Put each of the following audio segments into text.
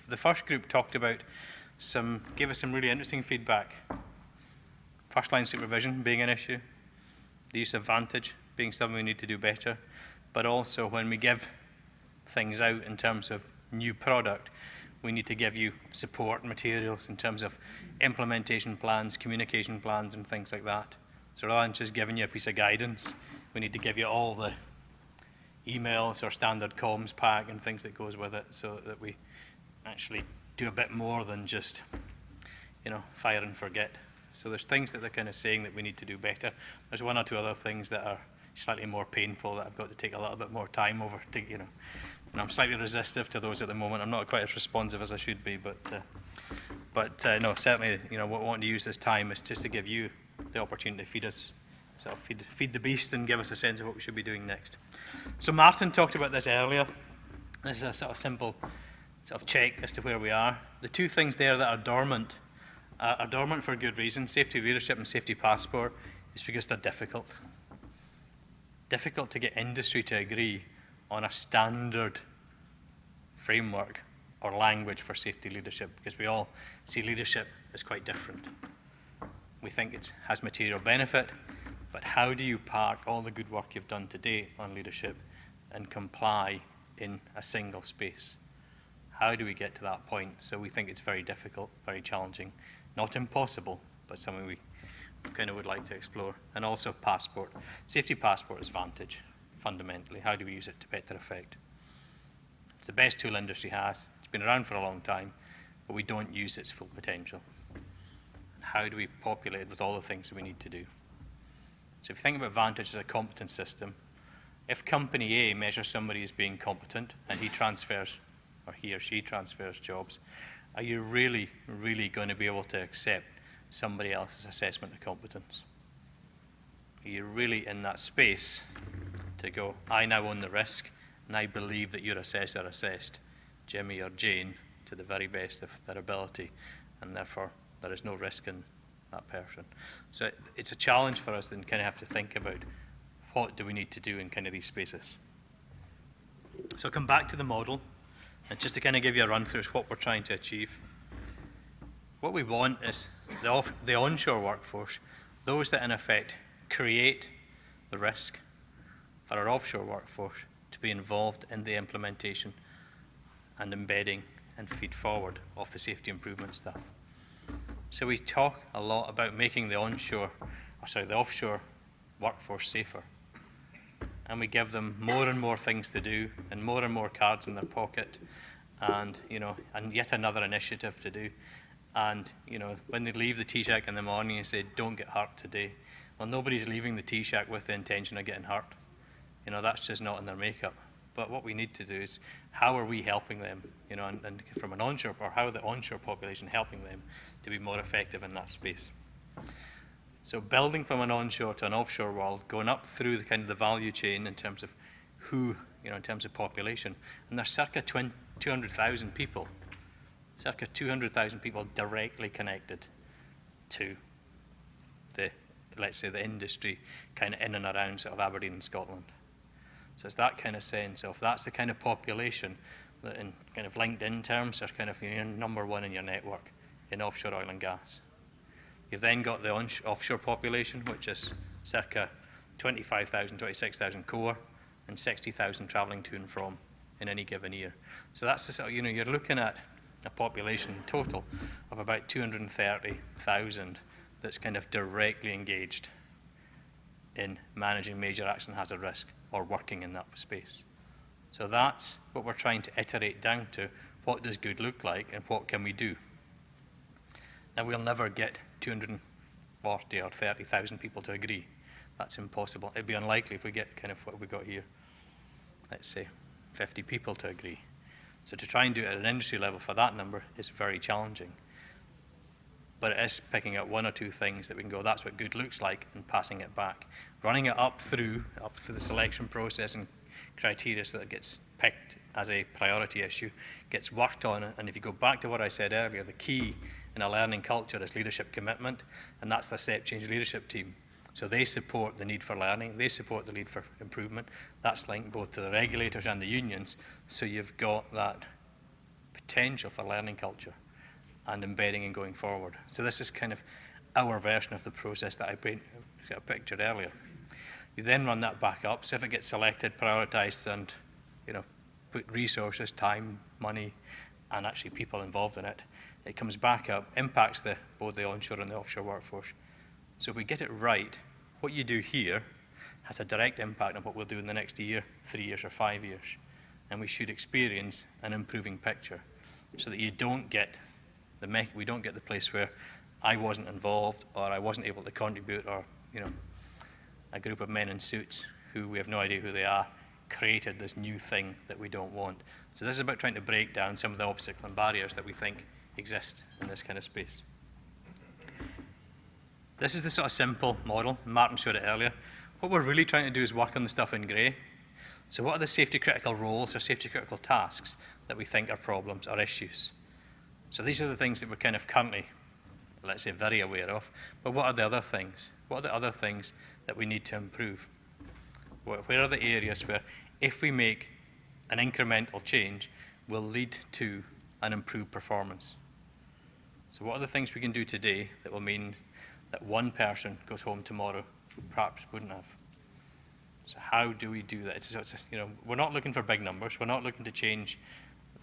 the first group talked about gave us some really interesting feedback. First line supervision being an issue, the use of Vantage being something we need to do better, but also when we give things out in terms of new product, we need to give you support materials in terms of implementation plans, communication plans, and things like that. So rather than just giving you a piece of guidance, we need to give you all the emails or standard comms pack and things that goes with it, so that we actually do a bit more than just, fire and forget. So there's things that they're kind of saying that we need to do better. There's one or two other things that are slightly more painful that I've got to take a little bit more time over to, and I'm slightly resistive to those at the moment. I'm not quite as responsive as I should be, but no, certainly, what we want to use this time is just to give you the opportunity to feed us, sort of feed the beast and give us a sense of what we should be doing next. So Martin talked about this earlier. This is a sort of simple sort of check as to where we are. The two things there that are dormant for good reason. Safety leadership and safety passport is because they're difficult. Difficult to get industry to agree on a standard framework or language for safety leadership, because we all see leadership as quite different. We think it has material benefit, but how do you park all the good work you've done to date on leadership and comply in a single space? How do we get to that point? So we think it's very difficult, very challenging, not impossible, but something we kind of would like to explore. And also passport. Safety passport is Vantage, fundamentally. How do we use it to better effect? It's the best tool industry has. It's been around for a long time, but we don't use its full potential. How do we populate it with all the things that we need to do? So if you think about Vantage as a competence system, if company A measures somebody as being competent and he or she transfers jobs, are you really, really going to be able to accept somebody else's assessment of competence? Are you really in that space to go, I now own the risk, and I believe that your assessor assessed Jimmy or Jane to the very best of their ability, and therefore there is no risk in that person? So it's a challenge for us, and kind of have to think about what do we need to do in kind of these spaces. So come back to the model, and just to kind of give you a run through what we're trying to achieve. What we want is the onshore workforce, those that in effect create the risk, for our offshore workforce to be involved in the implementation and embedding and feed forward of the safety improvement stuff. So we talk a lot about making the offshore workforce safer. And we give them more and more things to do and more cards in their pocket, and and yet another initiative to do. And when they leave the T-Shack in the morning and say, don't get hurt today, well, nobody's leaving the T-Shack with the intention of getting hurt. That's just not in their makeup. But what we need to do is, how are we helping them, and from an onshore, or how the onshore population helping them to be more effective in that space. So building from an onshore to an offshore world, going up through the kind of the value chain in terms of who, in terms of population, and there's circa 200,000 people, directly connected to let's say the industry kind of in and around sort of Aberdeen and Scotland. So it's that kind of sense of, that's the kind of population that in kind of LinkedIn terms are kind of number one in your network in offshore oil and gas. You've then got the offshore population, which is circa 25,000, 26,000 core, and 60,000 travelling to and from in any given year. So that's the sort of, you're looking at a population total of about 230,000 that's kind of directly engaged in managing major accident hazard risk or working in that space. So that's what we're trying to iterate down to. What does good look like, and what can we do? Now, we'll never get 240 or 30,000 people to agree. That's impossible. It'd be unlikely if we get kind of what we got here, let's say 50 people to agree. So to try and do it at an industry level for that number is very challenging. But it is picking up one or two things that we can go, that's what good looks like, and passing it back. Running it up through the selection process and criteria so that it gets picked as a priority issue, gets worked on. And if you go back to what I said earlier, the key in a learning culture is leadership commitment, and that's the Step Change leadership team. So they support the need for learning, they support the need for improvement. That's linked both to the regulators and the unions, so you've got that potential for learning culture and embedding and going forward. So this is kind of our version of the process that I pictured earlier. You then run that back up. So if it gets selected, prioritized, and put resources, time, money, and actually people involved in it, it comes back up, impacts both the onshore and the offshore workforce. So if we get it right, what you do here has a direct impact on what we'll do in the next year, 3 years, or 5 years. And we should experience an improving picture so that we don't get the place where I wasn't involved, or I wasn't able to contribute, or a group of men in suits who we have no idea who they are created this new thing that we don't want. So this is about trying to break down some of the obstacles and barriers that we think exist in this kind of space. This is the sort of simple model. Martin showed it earlier. What we're really trying to do is work on the stuff in grey. So what are the safety critical roles or safety critical tasks that we think are problems or issues? So these are the things that we're kind of currently, let's say, very aware of. But what are the other things? What are the other things that we need to improve? Where are the areas where, if we make an incremental change, will lead to an improved performance? So what are the things we can do today that will mean that one person goes home tomorrow who perhaps wouldn't have? So how do we do that? We're not looking for big numbers. We're not looking to change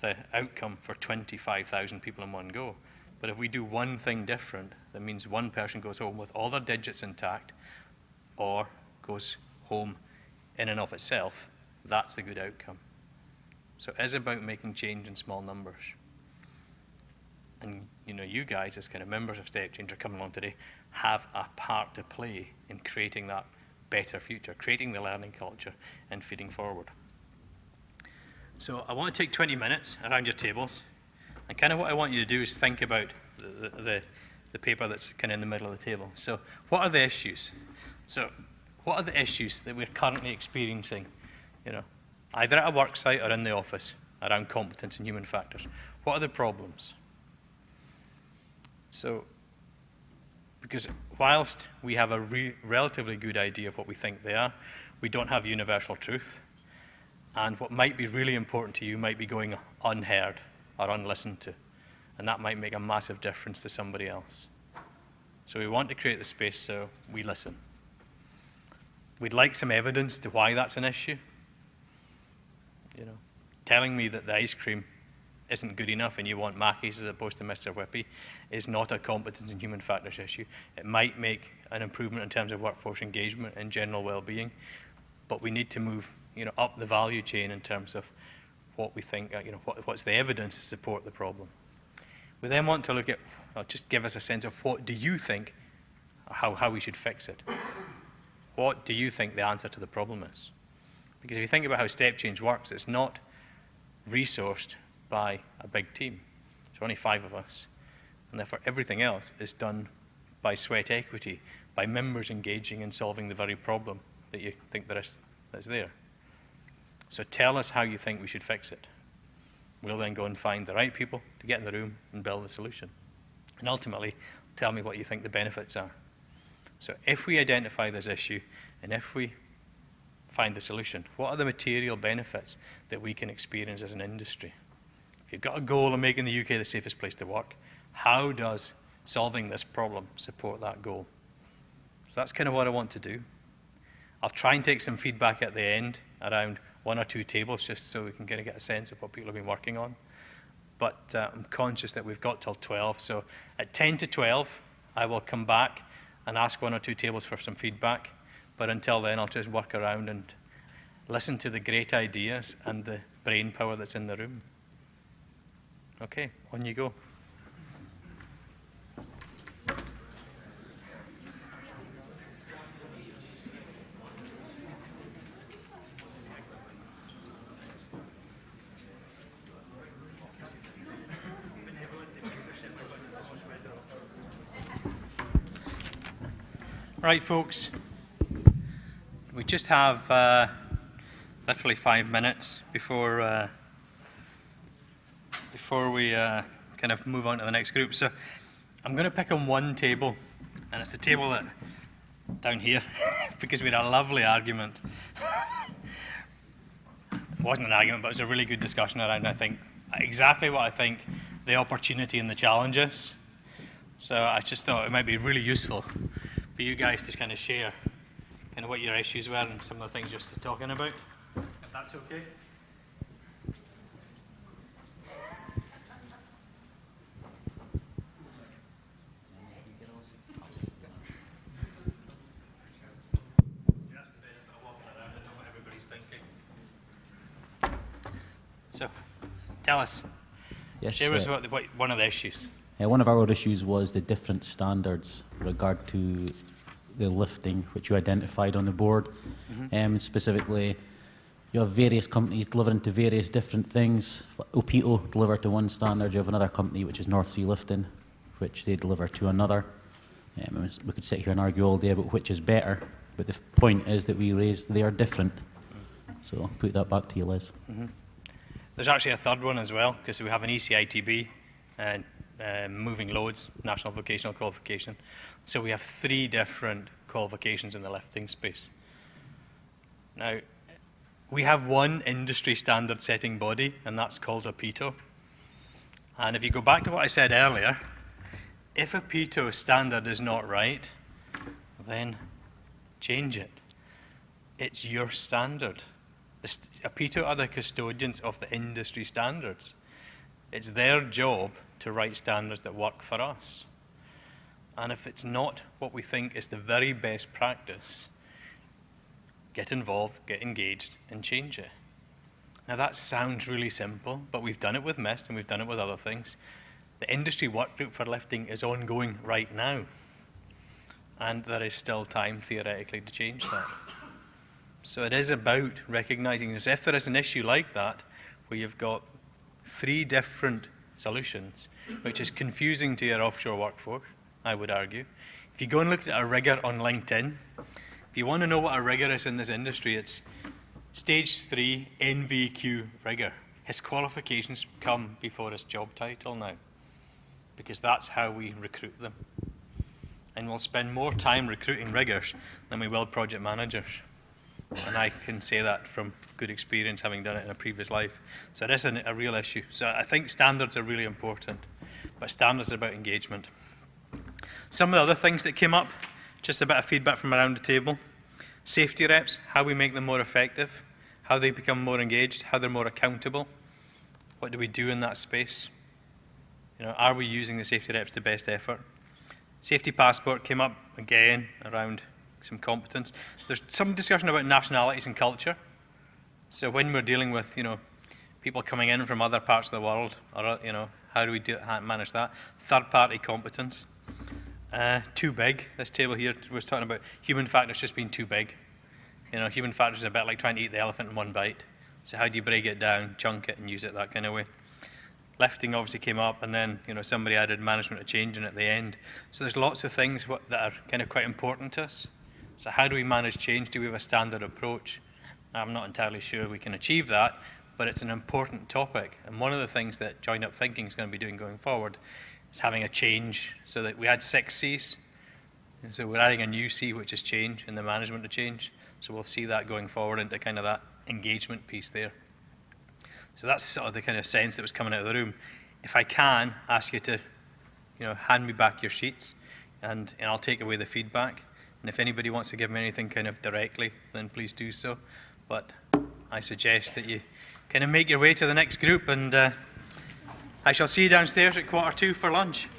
the outcome for 25,000 people in one go. But if we do one thing different, that means one person goes home with all their digits intact, or goes home in and of itself, that's a good outcome. So it is about making change in small numbers. And you guys, as kind of members of Step Change, are coming along today, have a part to play in creating that better future, creating the learning culture, and feeding forward. So I want to take 20 minutes around your tables, and kind of what I want you to do is think about the paper that's kind of in the middle of the table. So what are the issues? So what are the issues that we're currently experiencing, either at a work site or in the office, around competence and human factors? What are the problems? So, because whilst we have a relatively good idea of what we think they are, we don't have universal truth. And what might be really important to you might be going unheard or unlistened to. And that might make a massive difference to somebody else. So we want to create the space so we listen. We'd like some evidence to why that's an issue. Telling me that the ice cream isn't good enough and you want Mackey's as opposed to Mr. Whippy is not a competence and human factors issue. It might make an improvement in terms of workforce engagement and general well-being, but we need to move up the value chain in terms of what we think, what's the evidence to support the problem. We then want to look at, just give us a sense of what do you think, how we should fix it. What do you think the answer to the problem is? Because if you think about how Step Change works, it's not resourced by a big team. There's only 5 of us. And therefore, everything else is done by sweat equity, by members engaging in solving the very problem that you think that's there. So tell us how you think we should fix it. We'll then go and find the right people to get in the room and build the solution. And ultimately, tell me what you think the benefits are. So if we identify this issue, and if we find the solution, what are the material benefits that we can experience as an industry? If you've got a goal of making the UK the safest place to work, how does solving this problem support that goal? So that's kind of what I want to do. I'll try and take some feedback at the end around 1 or 2 tables, just so we can kind of get a sense of what people have been working on. But I'm conscious that we've got till 12, so at 10 to 12, I will come back and ask 1 or 2 tables for some feedback. But until then, I'll just work around and listen to the great ideas and the brain power that's in the room. Okay, on you go. Right, folks. We just have literally 5 minutes before we kind of move on to the next group. So I'm going to pick on one table, and it's the table that down here, because we had a lovely argument. It wasn't an argument, but it was a really good discussion around, I think, exactly what I think the opportunity and the challenge is. So I just thought it might be really useful for you guys to kind of share kind of what your issues were and some of the things you're talking about, if that's okay. So, tell us. Yes, Share with us what one of the issues. One of our issues was the different standards with regard to the lifting, which you identified on the board. Specifically, you have various companies delivering to various different things. Opito deliver to one standard. You have another company, which is North Sea Lifting, which they deliver to another. We could sit here and argue all day about which is better, but the point is that we raised they are different. So I'll put that back to you, Liz. There's actually a third one as well, because we have an ECITB, moving loads, National Vocational Qualification. So we have 3 different qualifications in the lifting space. Now, we have one industry standard setting body, and that's called Opito. And if you go back to what I said earlier, if Opito standard is not right, then change it. It's your standard. Opito are the custodians of the industry standards. It's their job to write standards that work for us. And if it's not what we think is the very best practice, get involved, get engaged, and change it. Now that sounds really simple, but we've done it with MIST and we've done it with other things. The industry work group for lifting is ongoing right now. And there is still time, theoretically, to change that. So it is about recognizing this. If there is an issue like that, where you've got 3 different solutions, which is confusing to your offshore workforce, I would argue. If you go and look at a rigger on LinkedIn, if you want to know what a rigger is in this industry, it's stage 3 NVQ rigger. His qualifications come before his job title now, because that's how we recruit them. And we'll spend more time recruiting riggers than we will project managers. And I can say that from good experience, having done it in a previous life. So it is a real issue. So I think standards are really important, but standards are about engagement. Some of the other things that came up, just a bit of feedback from around the table. Safety reps, how we make them more effective, how they become more engaged, how they're more accountable. What do we do in that space? Are we using the safety reps to best effort? Safety passport came up again around some competence. There's some discussion about nationalities and culture. So when we're dealing with, people coming in from other parts of the world, or, how do we manage that? Third-party competence. Too big. This table here was talking about human factors just being too big. Human factors is a bit like trying to eat the elephant in one bite. So how do you break it down, chunk it, and use it that kind of way? Lifting obviously came up, and then somebody added management of change in at the end. So there's lots of things that are kind of quite important to us. So how do we manage change? Do we have a standard approach? I'm not entirely sure we can achieve that, but it's an important topic. And one of the things that Joined Up Thinking is going to be doing going forward is having a change, so that we had 6 Cs. And so we're adding a new C, which is change, and the management of change. So we'll see that going forward into kind of that engagement piece there. So that's sort of the kind of sense that was coming out of the room. If I can ask you to, hand me back your sheets, and I'll take away the feedback. And if anybody wants to give me anything kind of directly, then please do so. But I suggest that you kind of make your way to the next group, and I shall see you downstairs at 1:45 for lunch.